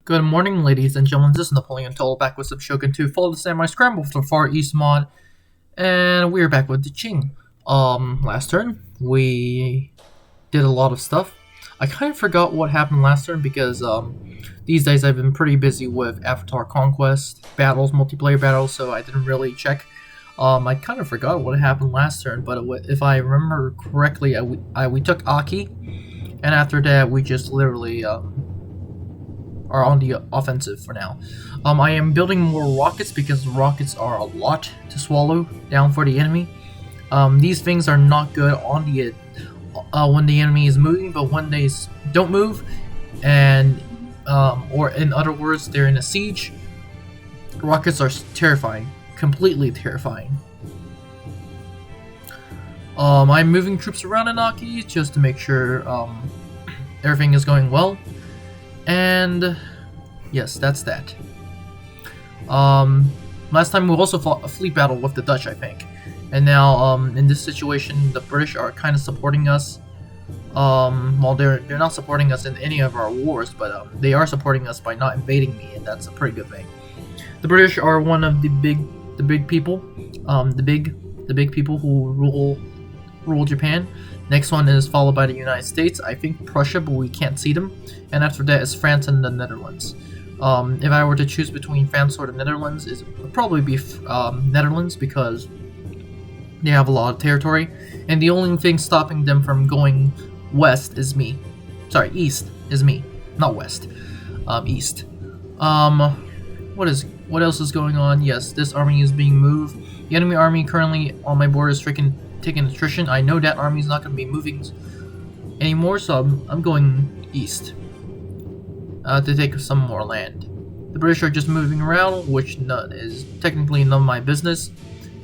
Good morning, ladies and gentlemen. This is Napoleon Toll back with some Shogun 2 Follow the Samurai Scramble for the Far East mod, and we're back with the Qing. Last turn we did a lot of stuff. I kind of forgot what happened last turn because these days I've been pretty busy with Avatar Conquest battles, multiplayer battles, so I didn't really check. I kind of forgot what happened last turn, but if I remember correctly, we took Aki, and after that we just literally are on the offensive for now. I am building more rockets because rockets are a lot to swallow down for the enemy. These things are not good on the when the enemy is moving, but when they don't move, and or in other words, they're in a siege, rockets are terrifying, completely terrifying. I'm moving troops around in Aki just to make sure everything is going well. And yes, that's that. Last time we also fought a fleet battle with the Dutch, I think. And now, in this situation, the British are kind of supporting us. Well, they're not supporting us in any of our wars, but they are supporting us by not invading me, and that's a pretty good thing. The British are one of the big people, the big people who rule Japan. Next one is followed by the United States. I think Prussia, but we can't see them. And after that is France and the Netherlands. If I were to choose between France or the Netherlands, it would probably be Netherlands because they have a lot of territory. And the only thing stopping them from going west is me. Sorry, east is me, not west. East. What else is going on? Yes, this army is being moved. The enemy army currently on my border is taking attrition. I know that army is not going to be moving anymore, so I'm going east to take some more land. The British are just moving around, which is technically none of my business.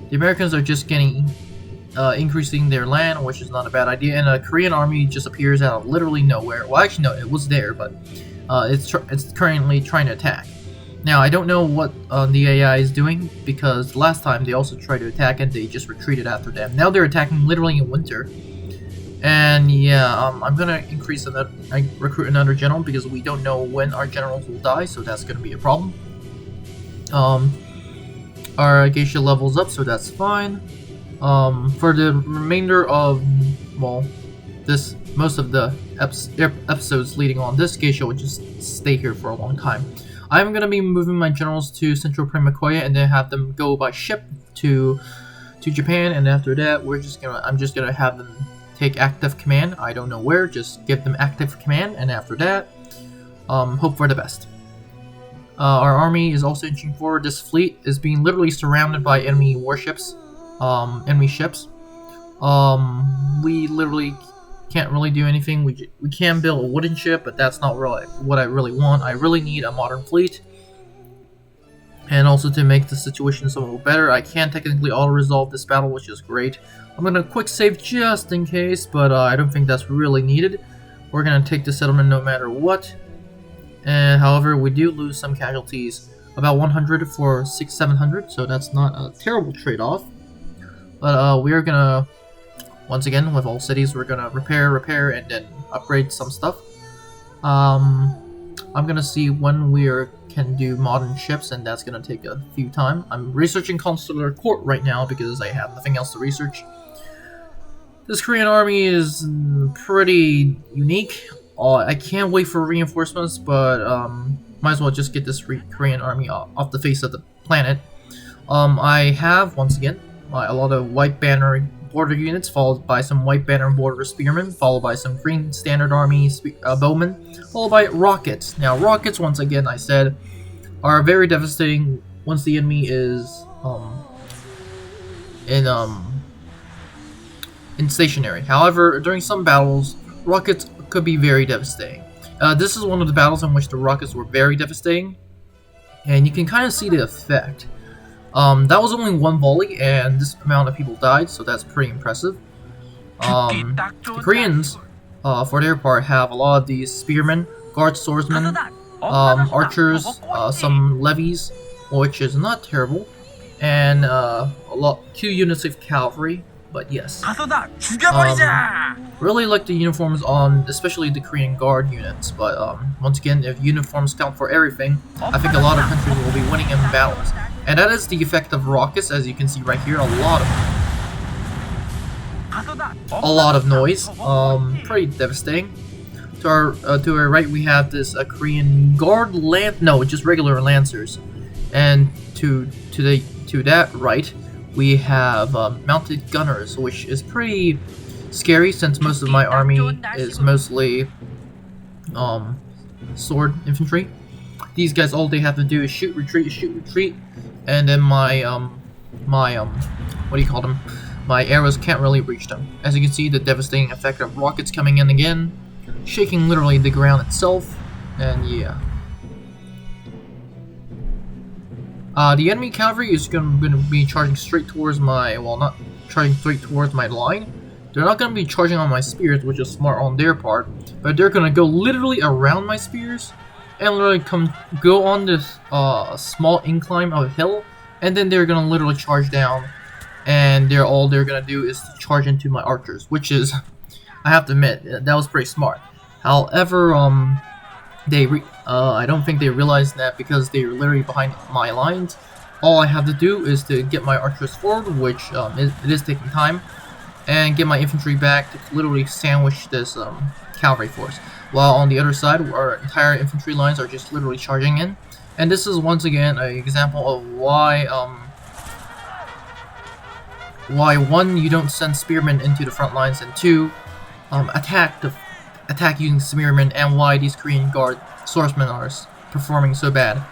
The Americans are just increasing their land, which is not a bad idea. And a Korean army just appears out of literally nowhere. Well, actually, no, it was there, but it's currently trying to attack. Now, I don't know what the AI is doing, because last time they also tried to attack and they just retreated after them. Now they're attacking literally in winter. And yeah, I'm gonna recruit another general because we don't know when our generals will die, so that's gonna be a problem. Our geisha level's up, so that's fine. For the remainder of, well, most of the episodes leading on, this geisha will just stay here for a long time. I'm gonna be moving my generals to Central Primakoya and then have them go by ship to Japan, and after that I'm just gonna have them take active command. I don't know where, just give them active command, and after that, hope for the best. Our army is also inching forward. This fleet is being literally surrounded by enemy warships, enemy ships. We literally can't really do anything. We can build a wooden ship, but that's not really what I really want. I really need a modern fleet. And also to make the situation somewhat better, I can technically auto-resolve this battle, which is great. I'm gonna quick save just in case, but I don't think that's really needed. We're gonna take the settlement no matter what. And however, we do lose some casualties, about 100 for 700, so that's not a terrible trade-off. But we are gonna, once again, with all cities, we're gonna repair, and then upgrade some stuff. I'm gonna see when we can do modern ships, and that's gonna take a few time. I'm researching Consular Court right now because I have nothing else to research. This Korean army is pretty unique. I can't wait for reinforcements, but might as well just get this Korean army off the face of the planet. I have, once again, a lot of white banner border units, followed by some white banner border spearmen, followed by some green standard army bowmen, followed by rockets. Now, rockets, once again, I said, are very devastating once the enemy is in stationary. However, during some battles, rockets could be very devastating. This is one of the battles in which the rockets were very devastating, and you can kind of see the effect. That was only one volley, and this amount of people died, so that's pretty impressive. The Koreans, for their part, have a lot of these spearmen, guard swordsmen, archers, some levies, which is not terrible, and 2 units of cavalry, but yes. 가서다 죽여버리자. Really like the uniforms on, especially the Korean Guard units, but once again, if uniforms count for everything, I think a lot of countries will be winning in battles. And that is the effect of rockets, as you can see right here, a lot of noise, pretty devastating. To our right we have this Korean Guard just regular Lancers, and to that right we have mounted gunners, which is pretty scary since most of my army is mostly sword infantry. These guys, all they have to do is shoot, retreat, and then my what do you call them? My arrows can't really reach them. As you can see, the devastating effect of rockets coming in again, shaking literally the ground itself, and yeah. The enemy cavalry is going to be charging straight towards my, well, not charging straight towards my line. They're not going to be charging on my spears, which is smart on their part, but they're going to go literally around my spears and literally go on this small incline of a hill, and then they're going to literally charge down, and all they're going to do is to charge into my archers, which is, I have to admit, that was pretty smart. However, I don't think they realized that because they're literally behind my lines. All I have to do is to get my archers forward, which it is taking time, and get my infantry back to literally sandwich this cavalry force. While on the other side, our entire infantry lines are just literally charging in. And this is once again an example of why one, you don't send spearmen into the front lines, and two, attack using spearmen, and why these Korean Guard swordsmen are performing so bad.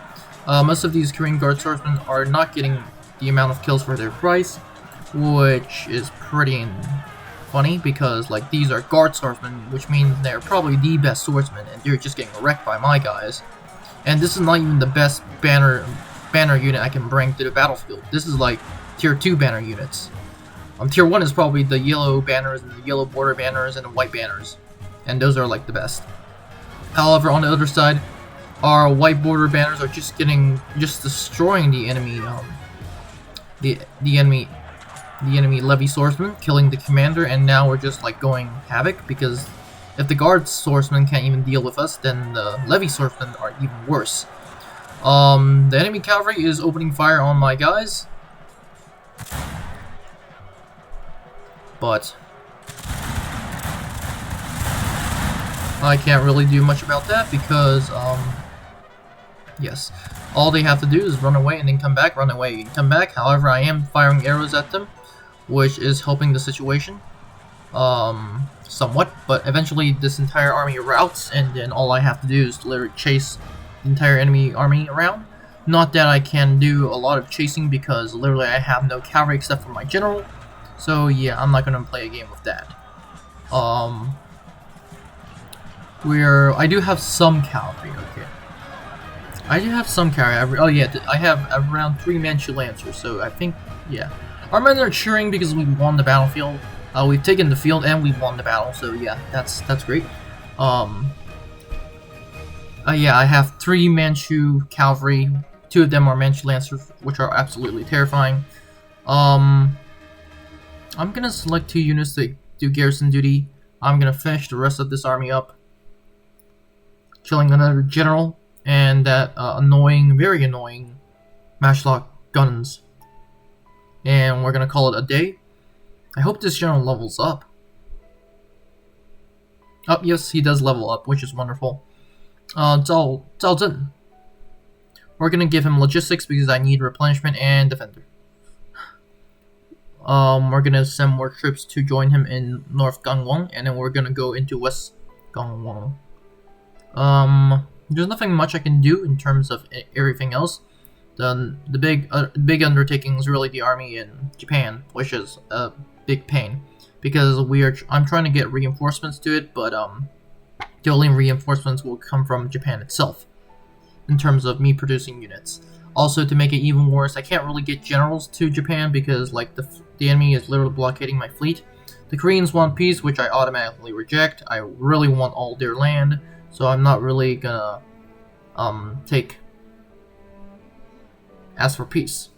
Most of these Korean Guard swordsmen are not getting the amount of kills for their price, which is pretty funny because like these are Guard swordsmen, which means they're probably the best swordsmen, and they're just getting wrecked by my guys. And this is not even the best banner unit I can bring to the battlefield. This is like tier 2 banner units. Tier 1 is probably the yellow banners and the yellow border banners and the white banners, and those are like the best. However, on the other side, our white border banners are just destroying the enemy the enemy levy swordsman, killing the commander, and now we're just like going havoc, because if the guard swordsmen can't even deal with us, then the levy swordsmen are even worse. The enemy cavalry is opening fire on my guys, but I can't really do much about that because, yes, all they have to do is run away and then come back, run away and come back. However, I am firing arrows at them, which is helping the situation, somewhat, but eventually this entire army routs, and then all I have to do is literally chase the entire enemy army around. Not that I can do a lot of chasing, because literally I have no cavalry except for my general, so yeah, I'm not gonna play a game with that. I do have some cavalry, okay. I do have some cavalry. Oh yeah, I have around 3 Manchu Lancers, so I think, yeah. Our men are cheering because we won the battlefield. We've taken the field and we won the battle, so yeah, that's great. Yeah, I have 3 Manchu cavalry. 2 of them are Manchu Lancers, which are absolutely terrifying. I'm gonna select 2 units that do garrison duty. I'm gonna finish the rest of this army up, killing another general and that very annoying matchlock guns. And we're gonna call it a day. I hope this general levels up. Oh, yes, he does level up, which is wonderful. Zhao Zhen. We're gonna give him logistics because I need replenishment and defender. We're gonna send more troops to join him in North Gangwon, and then we're gonna go into West Gangwon. There's nothing much I can do in terms of everything else. The big undertaking is really the army in Japan, which is a big pain because I'm trying to get reinforcements to it, but the only reinforcements will come from Japan itself in terms of me producing units. Also, to make it even worse, I can't really get generals to Japan because like the enemy is literally blockading my fleet. The Koreans want peace, which I automatically reject. I really want all their land, so I'm not really gonna ask for peace.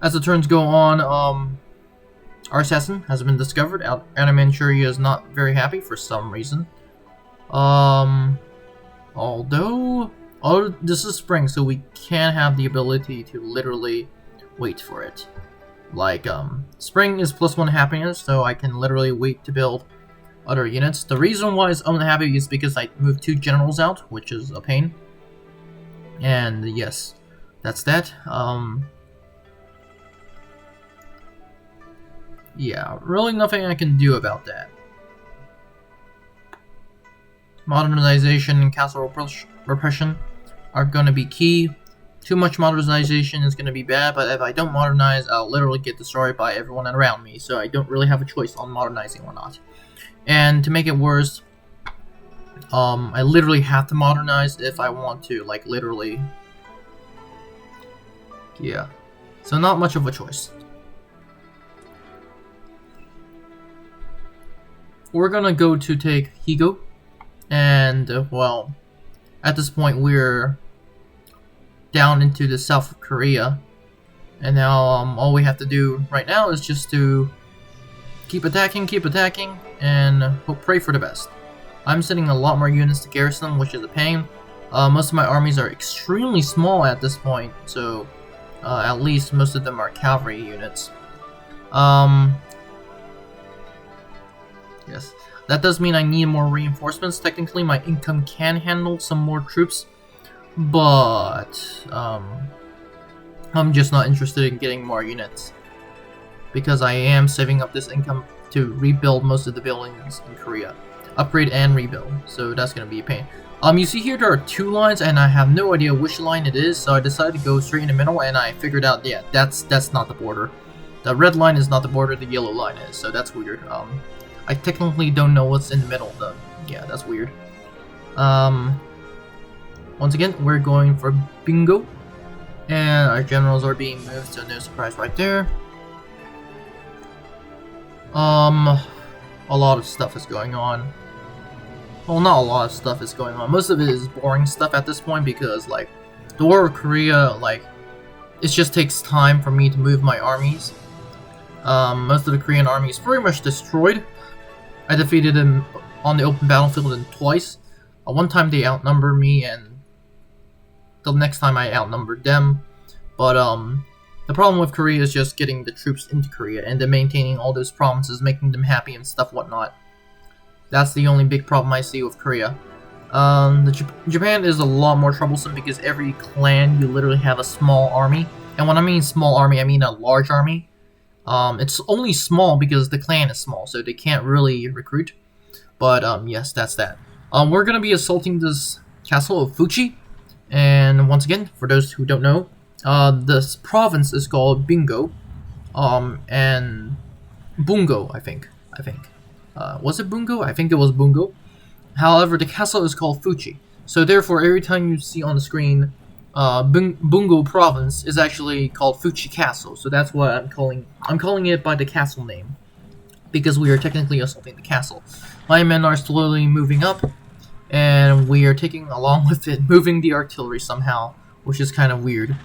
As the turns go on, our assassin has been discovered. And I'm sure he is not very happy for some reason. Although this is spring, so we can have the ability to literally wait for it. Like, spring is +1 happiness, so I can literally wait to build other units. The reason why it's unhappy is because I moved 2 generals out, which is a pain. And yes, that's that. Yeah, really nothing I can do about that. Modernization and castle repression are going to be key. Too much modernization is going to be bad, but if I don't modernize, I'll literally get destroyed by everyone around me, so I don't really have a choice on modernizing or not. And to make it worse, I literally have to modernize if I want to, like, literally. Yeah. So not much of a choice. We're gonna go to take Higo, and, well, at this point we're down into the south of Korea, and now all we have to do right now is just to keep attacking, and pray for the best. I'm sending a lot more units to garrison them, which is a pain. Most of my armies are extremely small at this point, so at least most of them are cavalry units. Yes, that does mean I need more reinforcements. Technically, my income can handle some more troops, but I'm just not interested in getting more units because I am saving up this income to rebuild most of the buildings in Korea. Upgrade and rebuild, so that's gonna be a pain. You see here there are 2 lines, and I have no idea which line it is, so I decided to go straight in the middle, and I figured out, yeah, that's not the border. The red line is not the border, the yellow line is, so that's weird. I technically don't know what's in the middle, though. Yeah, that's weird. Once again, we're going for bingo, and our generals are being moved, so no surprise right there. A lot of stuff is going on. Well, not a lot of stuff is going on. Most of it is boring stuff at this point because, like, the War of Korea, like, it just takes time for me to move my armies. Most of the Korean army is pretty much destroyed. I defeated them on the open battlefield twice. One time they outnumbered me, and the next time I outnumbered them. But the problem with Korea is just getting the troops into Korea and then maintaining all those provinces, making them happy and stuff whatnot. That's the only big problem I see with Korea. Japan is a lot more troublesome because every clan you literally have a small army. And when I mean small army, I mean a large army. It's only small because the clan is small, so they can't really recruit. But yes, that's that. We're gonna be assaulting this castle of Fuchi. And once again, for those who don't know, this province is called Bingo, and Bungo, I think. Was it Bungo? I think it was Bungo. However, the castle is called Fuchi. So therefore, every time you see on the screen, Bungo province is actually called Fuchi Castle. So that's what I'm calling it by the castle name, because we are technically assaulting the castle. My men are slowly moving up, and we are taking along with it, moving the artillery somehow, which is kind of weird.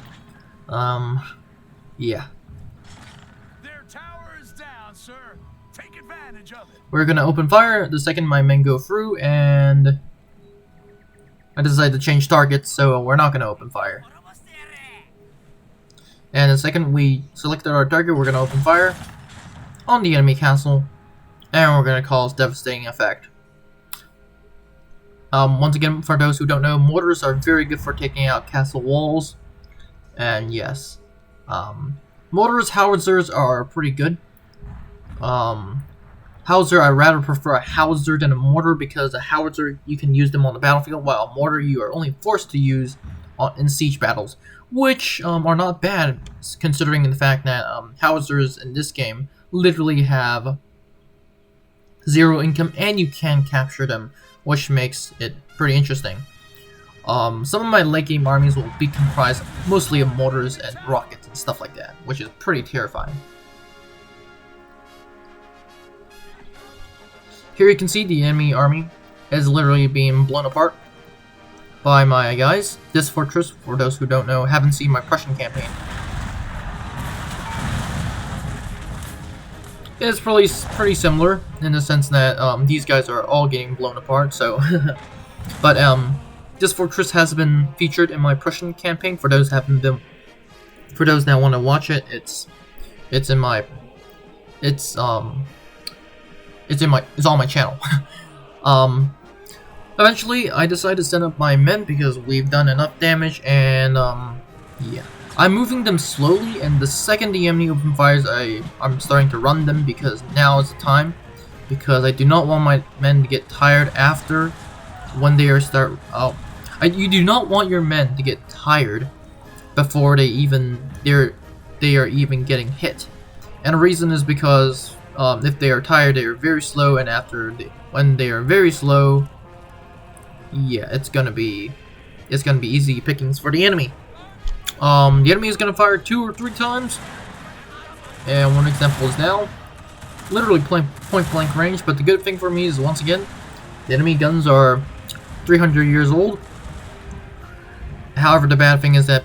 Yeah. Their tower is down, sir. Take advantage of it. We're gonna open fire the second my men go through, and I decided to change targets, so we're not gonna open fire. And the second we selected our target, we're gonna open fire on the enemy castle, and we're gonna cause devastating effect. Once again, for those who don't know, mortars are very good for taking out castle walls. And yes, mortars, howitzers are pretty good. Howitzer, I rather prefer a howitzer than a mortar because a howitzer, you can use them on the battlefield, while a mortar you are only forced to use in siege battles, which are not bad considering the fact that howitzers in this game literally have 0 income and you can capture them, which makes it pretty interesting. Some of my late game armies will be comprised mostly of mortars and rockets and stuff like that, which is pretty terrifying. Here you can see the enemy army is literally being blown apart by my guys. This fortress, for those who don't know, haven't seen my Prussian campaign. It's probably pretty similar in the sense that these guys are all getting blown apart. So, but this fortress has been featured in my Prussian campaign. For those that want to watch it, it's on my channel. Eventually, I decided to send up my men because we've done enough damage, and yeah. I'm moving them slowly, and the second the enemy open fires, I'm starting to run them because now is the time. Because I do not want my men to get tired after when they are you do not want your men to get tired before they are even getting hit. And the reason is because if they are tired, they are very slow, and when they are very slow, yeah, it's gonna be easy pickings for the enemy. The enemy is gonna fire 2 or 3 times, and one example is now, literally point blank range. But the good thing for me is, once again, the enemy guns are 300 years old. However, the bad thing is that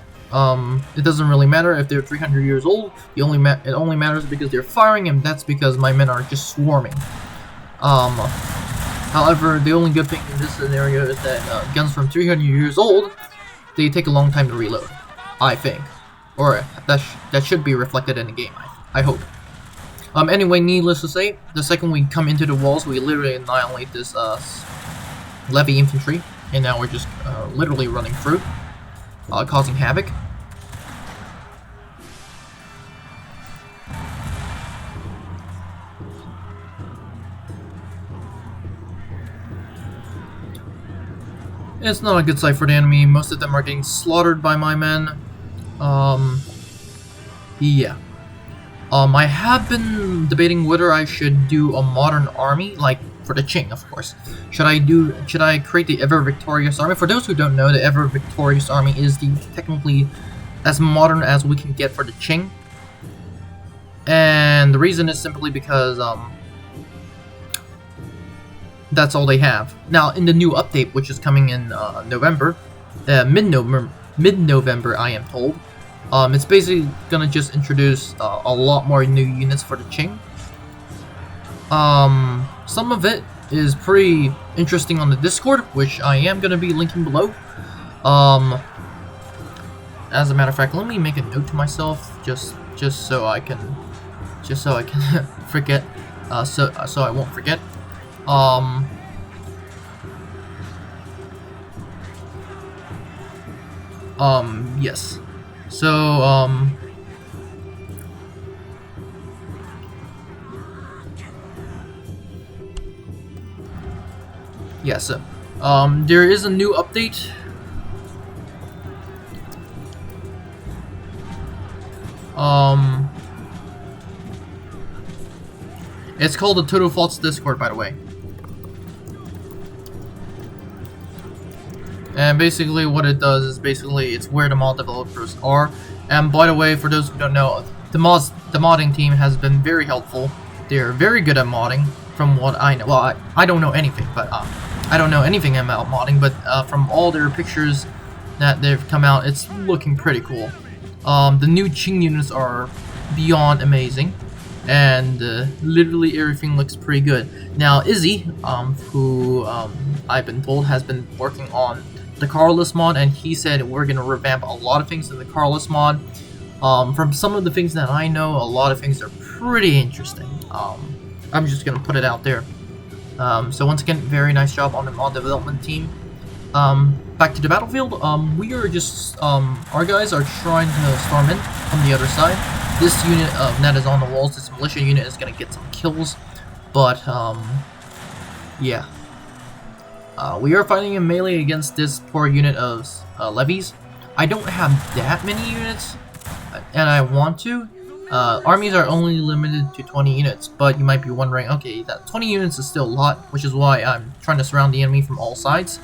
it doesn't really matter if they're 300 years old. It only matters because they're firing, and that's because my men are just swarming. However, the only good thing in this scenario is that guns from 300 years old, they take a long time to reload, I think. Or that should be reflected in the game, I hope. Anyway, needless to say, the second we come into the walls, we literally annihilate this levy infantry, and now we're just literally running through, causing havoc. It's not a good sight for the enemy. Most of them are getting slaughtered by my men. Yeah. I have been debating whether I should do a modern army, like for the Qing, of course. Should I create the Ever Victorious Army? For those who don't know, the Ever Victorious Army is technically as modern as we can get for the Qing. And the reason is simply because that's all they have. Now, in the new update, which is coming in November, mid-November, I am told, it's basically gonna just introduce a lot more new units for the Qing. Some of it is pretty interesting on the Discord, which I am gonna be linking below. As a matter of fact, let me make a note to myself, just so I can forget, so I won't forget. Yes. So, yeah, so, there is a new update. It's called the Total FOTS Discord, by the way. And basically what it does is it's where the mod developers are. And by the way, for those who don't know, the modding team has been very helpful. They're very good at modding, from what I know. Well, I don't know anything, but I don't know anything about modding, but from all their pictures that they've come out, it's looking pretty cool. The new Qing units are beyond amazing, and literally everything looks pretty good. Now, Izzy, who I've been told has been working on the Carlist mod, and he said we're gonna revamp a lot of things in the Carlist mod. From some of the things that I know, a lot of things are pretty interesting. I'm just gonna put it out there. So once again, very nice job on the mod development team. Back to the battlefield. We are just our guys are trying to storm in from the other side. This unit that is on the walls, this militia unit, is gonna get some kills, but yeah. We are fighting in melee against this poor unit of levies. I don't have that many units, and I want to. Armies are only limited to 20 units, but you might be wondering, okay, that 20 units is still a lot, which is why I'm trying to surround the enemy from all sides.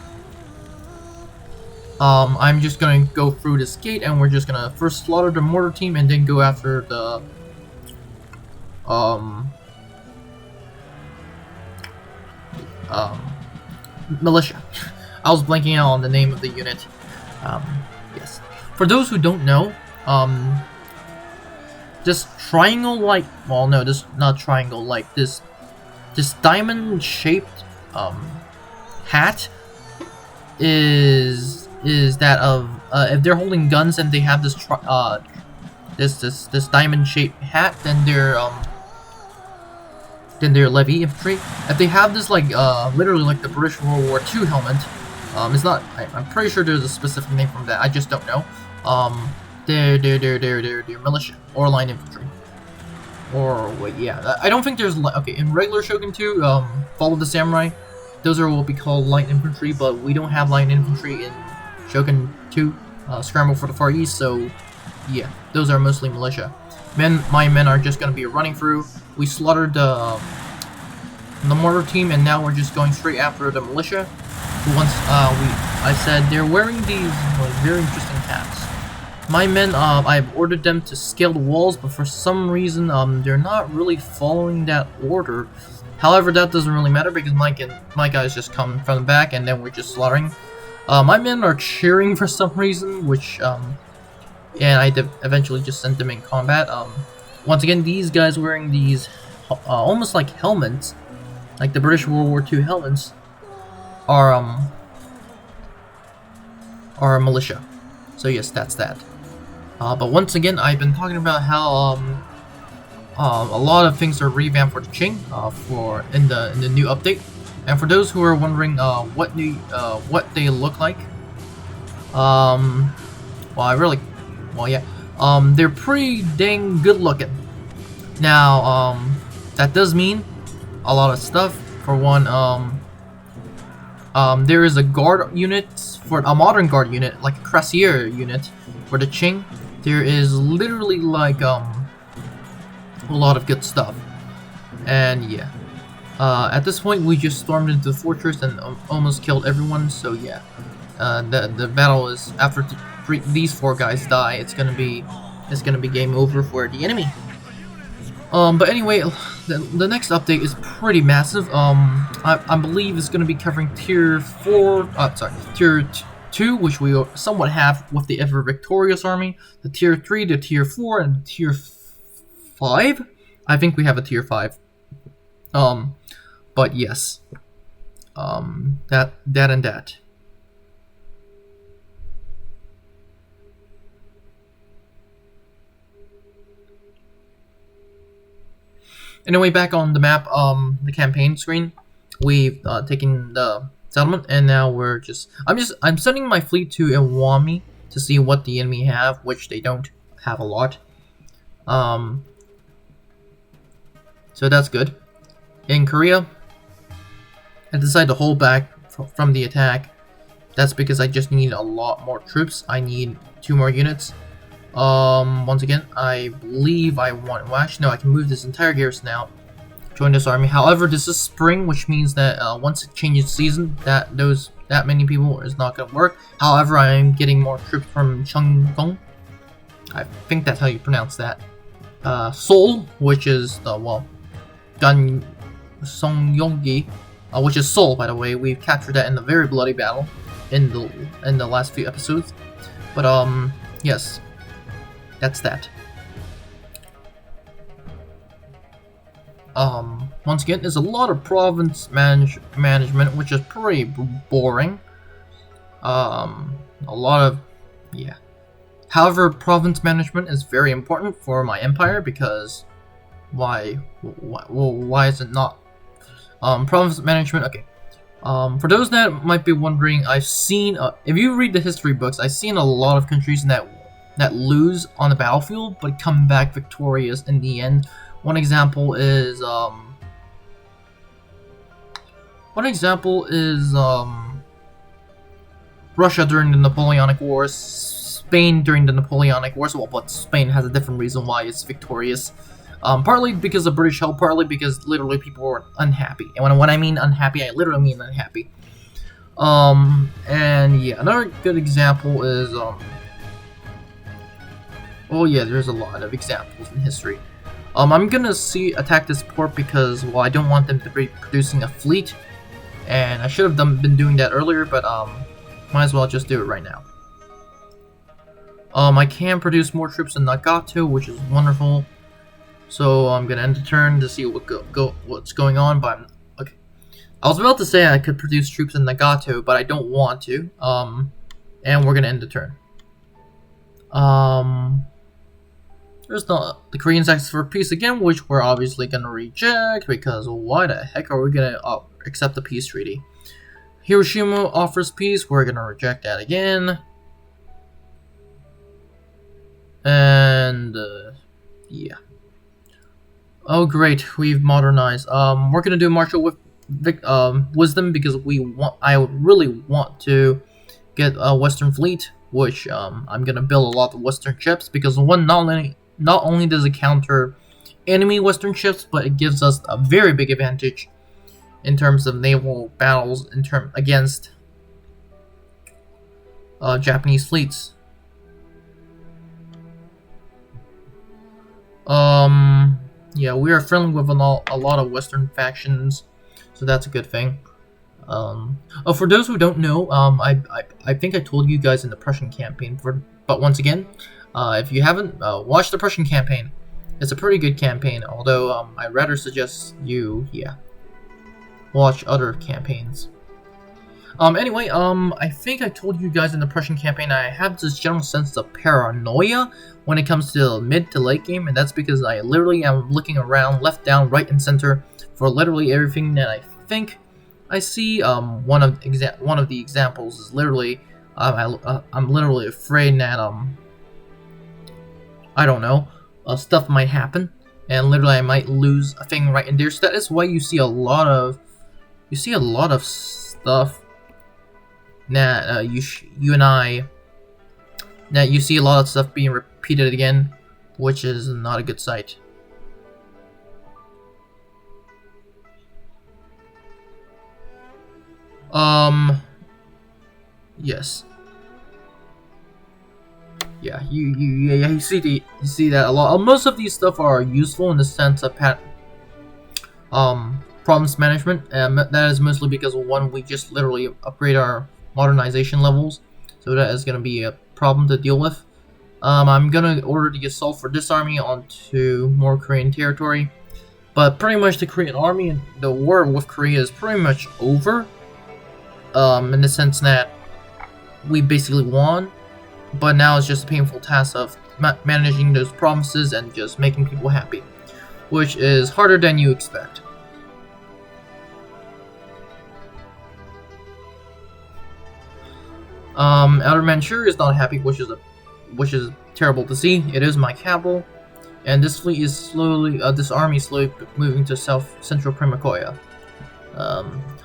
I'm just going to go through this gate, and we're just going to first slaughter the mortar team, and then go after the militia. I was blanking out on the name of the unit. this triangle-like, well, no, this not triangle-like, this diamond-shaped hat is that of if they're holding guns and they have this this diamond-shaped hat, then they're levy infantry. If they have this like literally like the British World War II helmet, it's not. I'm pretty sure there's a specific name from that. I just don't know. They're militia or line infantry. Or wait, yeah. I don't think there's okay in regular Shogun 2. Follow the Samurai. Those are what we call light infantry, but we don't have light infantry in Shogun 2. Scramble for the Far East. So yeah, those are mostly militia. My men are just gonna be running through. We slaughtered the mortar team, and now we're just going straight after the militia. Once I said they're wearing these like, very interesting hats. My men, I've ordered them to scale the walls, but for some reason, they're not really following that order. However, that doesn't really matter because my guys just come from the back, and then we're just slaughtering. My men are cheering for some reason, which and I eventually just sent them in combat. Once again, these guys wearing these almost like helmets, like the British World War II helmets, are militia. So yes, that's that. But once again, I've been talking about how a lot of things are revamped for the Qing in the new update. And for those who are wondering what they look like, they're pretty dang good looking. Now, that does mean a lot of stuff. For one, there is a guard unit, for a modern guard unit, like a cuirassier unit. For the Qing, there is literally like a lot of good stuff. And yeah, at this point we just stormed into the fortress and almost killed everyone. So yeah, the battle is after these 4 guys die, it's gonna be game over for the enemy. But anyway, the next update is pretty massive. I believe it's gonna be covering tier 2, which we somewhat have with the ever victorious army. The tier 3, the tier 4, and tier 5. I think we have a tier 5. But yes, that and that. Anyway, back on the map, the campaign screen, we've taken the settlement, and now we're I'm sending my fleet to Iwami to see what the enemy have, which they don't have a lot. So that's good. In Korea, I decided to hold back from the attack. That's because I just need a lot more troops. I need 2 more units. Once again, I believe I want. Well, actually, no, I can move this entire garrison out. Join this army. However, this is spring, which means that once it changes season, that many people is not gonna work. However, I am getting more troops from Shogun. I think that's how you pronounce that. Seoul, which is the Gun Songyonggi, which is Seoul, by the way. We've captured that in the very bloody battle in the last few episodes. But yes, that's that. Once again, there's a lot of province management, which is pretty boring. A lot of, yeah. However, province management is very important for my empire because why is it not? Province management, okay. For those that might be wondering, I've seen, if you read the history books, I've seen a lot of countries that lose on the battlefield, but come back victorious in the end. One example is Russia during the Napoleonic Wars, Spain during the Napoleonic Wars. Well, but Spain has a different reason why it's victorious. Partly because of British help, partly because literally people were unhappy. And when I mean unhappy, I literally mean unhappy. And yeah, another good example is oh yeah, there's a lot of examples in history. I'm gonna attack this port because, well, I don't want them to be producing a fleet, and I should have been doing that earlier, but might as well just do it right now. I can produce more troops in Nagato, which is wonderful. So I'm gonna end the turn to see what's going on. But okay, I was about to say I could produce troops in Nagato, but I don't want to. And we're gonna end the turn. There's not the Koreans ask for peace again, which we're obviously gonna reject because why the heck are we gonna accept the peace treaty? Hiroshima offers peace, we're gonna reject that again. And yeah. Oh great, we've modernized. We're gonna do martial with wisdom because I really want to get a Western fleet, which I'm gonna build a lot of Western ships because not only does it counter enemy Western ships, but it gives us a very big advantage in terms of naval battles against Japanese fleets. Yeah, we are friendly with a lot of Western factions, so that's a good thing. Oh, for those who don't know, I think I told you guys in the Prussian campaign, but once again, if you haven't watched the Prussian campaign, it's a pretty good campaign. Although I'd rather suggest you, watch other campaigns. Anyway, I think I told you guys in the Prussian campaign I have this general sense of paranoia when it comes to the mid to late game, and that's because I literally am looking around left, down, right, and center for literally everything that I think I see. One of the examples is literally I'm literally afraid that I don't know, stuff might happen, and literally I might lose a thing right in there. So that is why you see a lot of stuff that you see a lot of stuff being repeated again, which is not a good sight. Yes. Yeah, you see that a lot. Most of these stuff are useful in the sense of problems management, and that is mostly because one, we just literally upgrade our modernization levels, so that is going to be a problem to deal with. I'm gonna order the assault for this army onto more Korean territory, but pretty much the Korean army and the war with Korea is pretty much over. In the sense that we basically won, but now it's just a painful task of managing those provinces and just making people happy, which is harder than you expect. Outer Manchuria is not happy, which is terrible to see. It is my capital, and this fleet is this army is slowly moving to central Primikoya.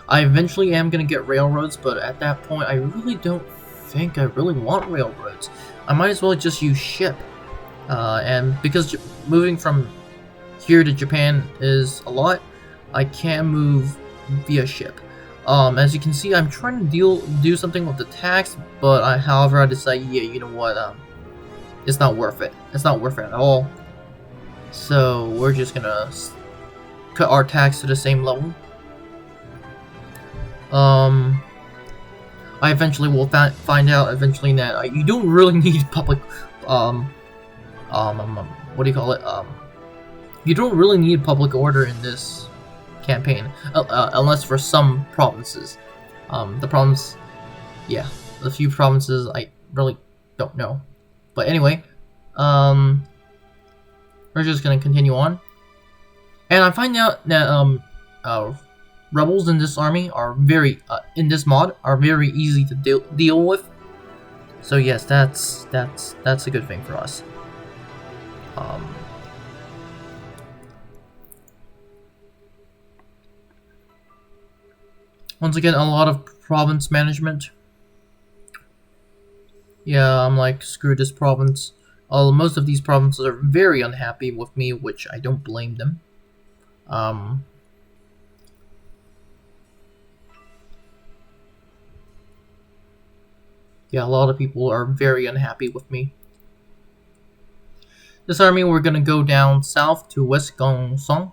I eventually am gonna get railroads, but at that point, I really don't think I really want railroads. I might as well just use ship, and because moving from here to Japan is a lot, I can move via ship. As you can see, I'm trying to do something with the tax, but however, I decide, yeah, you know what, it's not worth it. It's not worth it at all. So we're just gonna cut our tax to the same level. I eventually will find out eventually that you don't really need public, what do you call it? You don't really need public order in this campaign, unless for some provinces. The few provinces I really don't know. But anyway, we're just gonna continue on, and I find out that rebels in this army are in this mod are very easy to deal with. So yes, that's a good thing for us. Once again, a lot of province management. Yeah, I'm like, screw this province. Most of these provinces are very unhappy with me, which I don't blame them. Yeah, a lot of people are very unhappy with me. This army, we're gonna go down south to West Gyeongsang.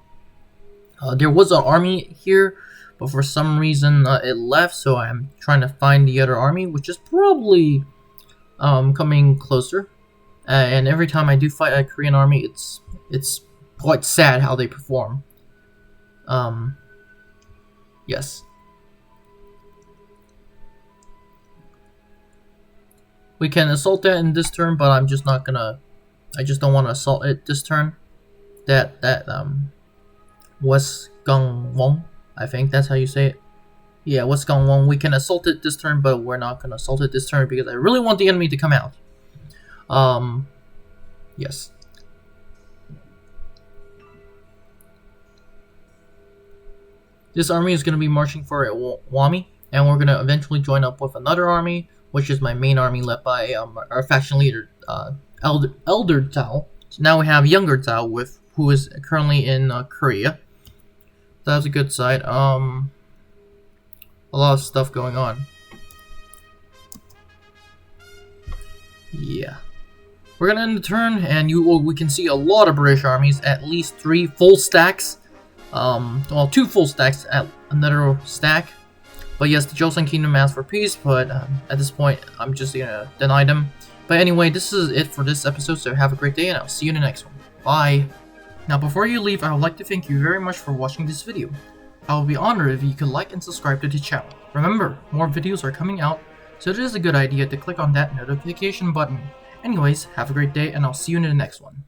There was an army here, but for some reason it left, so I'm trying to find the other army, which is probably coming closer. And every time I do fight a Korean army, it's quite sad how they perform. Yes. We can assault that in this turn, but I'm just not gonna. I just don't want to assault it this turn. That West Gangwon, I think that's how you say it. Yeah, West Gangwon. We can assault it this turn, but we're not gonna assault it this turn because I really want the enemy to come out. Yes. This army is gonna be marching for Wami, and we're gonna eventually join up with another army, which is my main army led by our faction leader, Elder Tao. So now we have Younger Tao who is currently in Korea. That's a good side. A lot of stuff going on. Yeah. We're gonna end the turn, and we can see a lot of British armies, at least 3 full stacks. Well, 2 full stacks at another stack. But yes, the Joseon Kingdom asked for peace, but at this point, I'm just gonna deny them. But anyway, this is it for this episode, so have a great day, and I'll see you in the next one. Bye! Now, before you leave, I would like to thank you very much for watching this video. I would be honored if you could like and subscribe to the channel. Remember, more videos are coming out, so it is a good idea to click on that notification button. Anyways, have a great day, and I'll see you in the next one.